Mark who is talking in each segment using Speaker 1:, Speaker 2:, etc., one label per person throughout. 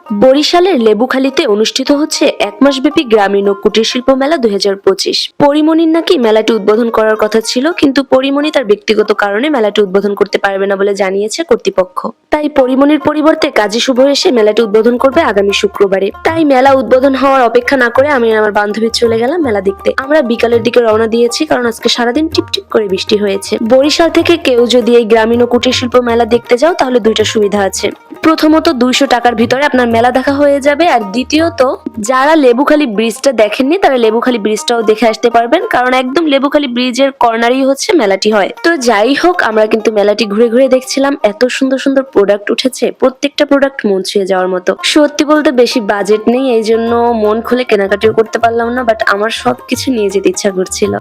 Speaker 1: বরিশালের লেবুখালীতে অনুষ্ঠিত হচ্ছে এক মাসব্যাপী গ্রামীণ ও কুটির শিল্প মেলা 2025। পরিমণির নাকি মেলাটি উদ্বোধন করার কথা ছিল, কিন্তু পরিমণি তার ব্যক্তিগত কারণে মেলাটি উদ্বোধন করতে পারবে না বলে জানিয়েছে কর্তৃপক্ষ। তাই পরিমণির পরিবর্তে কাজী শুভ এসে মেলাটি উদ্বোধন করবে আগামী শুক্রবারে। তাই মেলা উদ্বোধন হওয়ার অপেক্ষা না করে আমি আর আমার বান্ধবী চলে গেলাম মেলা দেখতে। আমরা বিকালের দিকে রওনা দিয়েছি, কারণ আজকে সারাদিন টিপটিপ করে বৃষ্টি হয়েছে। বরিশাল থেকে কেউ যদি এই গ্রামীণ ও কুটির শিল্প মেলা দেখতে যাও তাহলে দুইটা সুবিধা আছে। প্রথমত 200 টাকার ভিতরে আপনার মেলা দেখা হয়ে যাবে, আর দ্বিতীয়ত যারা লেবুখালী ব্রিজটা দেখেননি তারা লেবুখালী ব্রিজটাও দেখে আসতে পারবেন, কারণ একদম লেবুখালী ব্রিজের কর্নারই হচ্ছে মেলাটি হয়। তো যাই হোক, আমরা কিন্তু মেলাটি ঘুরে ঘুরে দেখছিলাম। এত সুন্দর সুন্দর প্রোডাক্ট উঠেছে, প্রত্যেকটা প্রোডাক্ট মন ছুঁয়ে যাওয়ার মতো। সত্যি বলতে বেশি বাজেট নেই, এই জন্য মন খুলে কেনাকাটিও করতে পারলাম না, বাট আমার সবকিছু নিয়ে যেতে ইচ্ছা করছিল।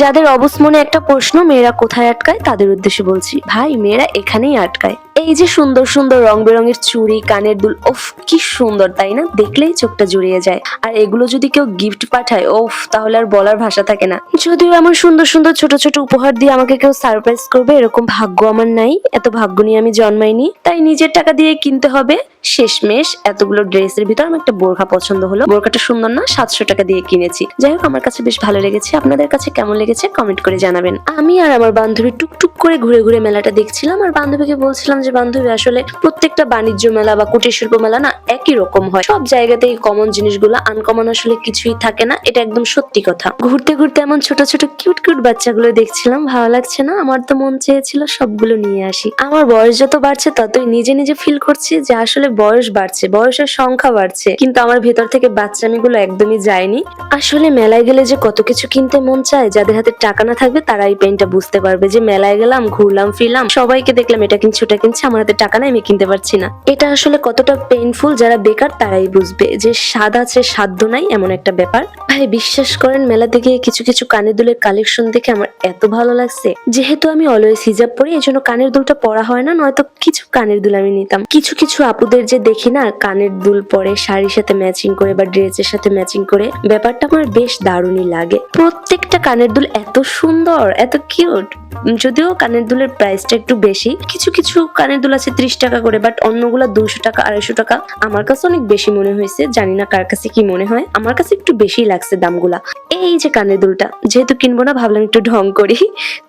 Speaker 1: যাদের অবুঝ মনে একটা প্রশ্ন, মেয়েরা কোথায় আটকায়, তাদের উদ্দেশ্যে বলছি, ভাই মেয়েরা এখানেই আটকায়। এই যে সুন্দর সুন্দর রং বেরঙের চুড়ি, কানের দুল, ওফ কি সুন্দর তাই না, দেখলেই চোখটা জুড়িয়ে যায়। আর এগুলো যদি কেউ গিফট পাঠায়, ওফ তাহলে আর বলার ভাষা থাকে না। যদিও এমন সুন্দর সুন্দর ছোট ছোট উপহার দিয়ে আমাকে কেউ সারপ্রাইজ করবে এরকম ভাগ্য আমার নাই, এত ভাগ্য নিয়ে আমি জন্মাইনি, তাই নিজের টাকা দিয়ে কিনতে হবে। শেষমেশ এতগুলো ড্রেসের ভিতর আমার একটা বোরখা পছন্দ হলো। বোরখাটা সুন্দর না, 700 টাকা দিয়ে কিনেছি। যাই হোক, আমার কাছে বেশ ভালো লেগেছে। আপনাদের কাছে কেমন লেগেছে কমেন্ট করে জানাবেন। আমি আর আমার বান্ধবী টুকটুক করে ঘুরে ঘুরে মেলাটা দেখছিলাম, আর বান্ধবীকে বলছিলাম যে বান্ধবী আসলে প্রত্যেকটা বাণিজ্য মেলা বা কুটির শিল্প মেলা না একই রকম হয়, সব জায়গাতেই কমন জিনিসগুলো, আনকমন আসলে কিছুই থাকে না, এটা একদম সত্যি কথা। ঘুরতে ঘুরতে এমন ছোট ছোট কিউট কিউট বাচ্চাগুলো দেখছিলাম, ভালো লাগছে না? আমার তো মন চেয়েছিল সবগুলো নিয়ে আসি। আমার বয়স যত বাড়ছে ততই নিজে নিজে ফিল করছি যে আসলে বয়স বাড়ছে, বয়সের সংখ্যা বাড়ছে, কিন্তু আমার ভেতর থেকে বাচ্চামিগুলো একদমই যায়নি। আসলে মেলায় গেলে যে কত কিছু কিনতে মন চায়, যাদের হাতে টাকা না থাকবে তারা এই পেনটা বুঝতে পারবে যে মেলায় গেলাম, ঘুরলাম ফিরলাম, সবাইকে দেখলাম এটা কিনছে ওটা কিনছে, আমার হাতে টাকা নাই, আমি কিনতে পারছি না। এটা আসলে কতটা পেইনফুল যারা বেকার তারাই বুঝবে, যে স্বাদ আছে সাধ্য নাই, এমন একটা ব্যাপার। ভাই বিশ্বাস করেন, মেলা থেকে কিছু কিছু কানের দুলের কালেকশন দেখে আমার এত ভালো লাগছে। যেহেতু আমি অলওয়েজ হিজাব পরি, এই জন্য কানের দুলটা পরা হয় না, নয়তো কিছু কানের দুল আমি নিতাম। কিছু কিছু আপুদের যে দেখি না কানের দুল পরে শাড়ির সাথে ম্যাচিং করে বা ড্রেসের সাথে ম্যাচিং করে, ব্যাপারটা আমার বেশ দারুণই লাগে। প্রত্যেকটা কানের দুল এত সুন্দর, এত কিউট। যদিও কানের দুলের প্রাইসটা একটু বেশি, কিছু কিছু কানের দুল আছে 30 টাকা করে, বাট অন্যগুলা 200 টাকা 250 টাকা। আমার কাছে অনেক বেশি মনে হয়েছে, জানি না কার কাছে কি মনে হয়, আমার কাছে একটু বেশি লাগছে দামগুলা। এই যে কানের দুলটা যেহেতু কিনবো না, ভাবলাম একটু ঢং করি।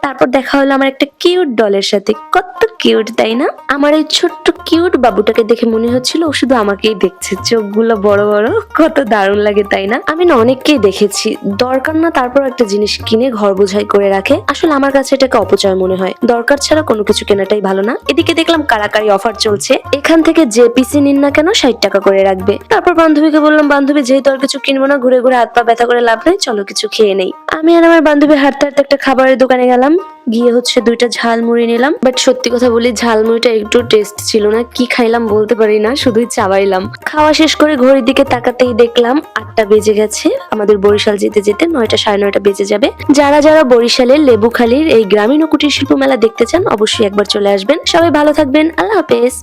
Speaker 1: তারপর দেখা হলো আমার একটা কিউট ডলের সাথে, কত কিউট তাই না? আমার এই ছোট্ট কিউট বাবুটাকে দেখে মনে হচ্ছিল ও শুধু আমাকেই দেখছে, চোখগুলো বড় বড়, কত দারুণ লাগে তাই না? আমি না অনেককেই দেখেছি দরকার না তারপর একটা জিনিস কিনে ঘর বোঝাই করে রাখে, আসলে আমার কাছে এটাকে অপচয় মনে হয়। দরকার ছাড়া কোনো কিছু কেনাটাই ভালো না। এদিকে দেখলাম কারাকারি অফার চলছে, এখান থেকে যে পিসি নিন না কেন 60 টাকা করে রাখবে। তারপর বান্ধবীকে বললাম, বান্ধবী যেহেতু আর কিছু কিনবো না, ঘুরে ঘুরে হাত পা ব্যথা করে লাভ নাই, চলো কিছু খেয়ে নেই। আমি আর আমার বান্ধবী হাঁটতে হাঁটতে একটা খাবারের দোকানে গেলাম, গিয়ে হচ্ছে 2টা ঝালমুড়ি নিলাম। বাট সত্যি কথা বলি, ঝালমুড়িটা একটু টেস্ট ছিল না, কি খাইলাম বলতে পারি না, শুধুই চাবাইলাম। খাওয়া শেষ করে ঘড়ির দিকে তাকাতেই দেখলাম 8টা বেজে গেছে। আমাদের বরিশাল যেতে যেতে 9টা 9:30 বেজে যাবে। যারা যারা বরিশালের লেবুখালীর এই গ্রামীণ ও কুটির শিল্প মেলা দেখতে চান, অবশ্যই একবার চলে আসবেন। সবাই ভালো থাকবেন, আল্লাহ হাফেজ।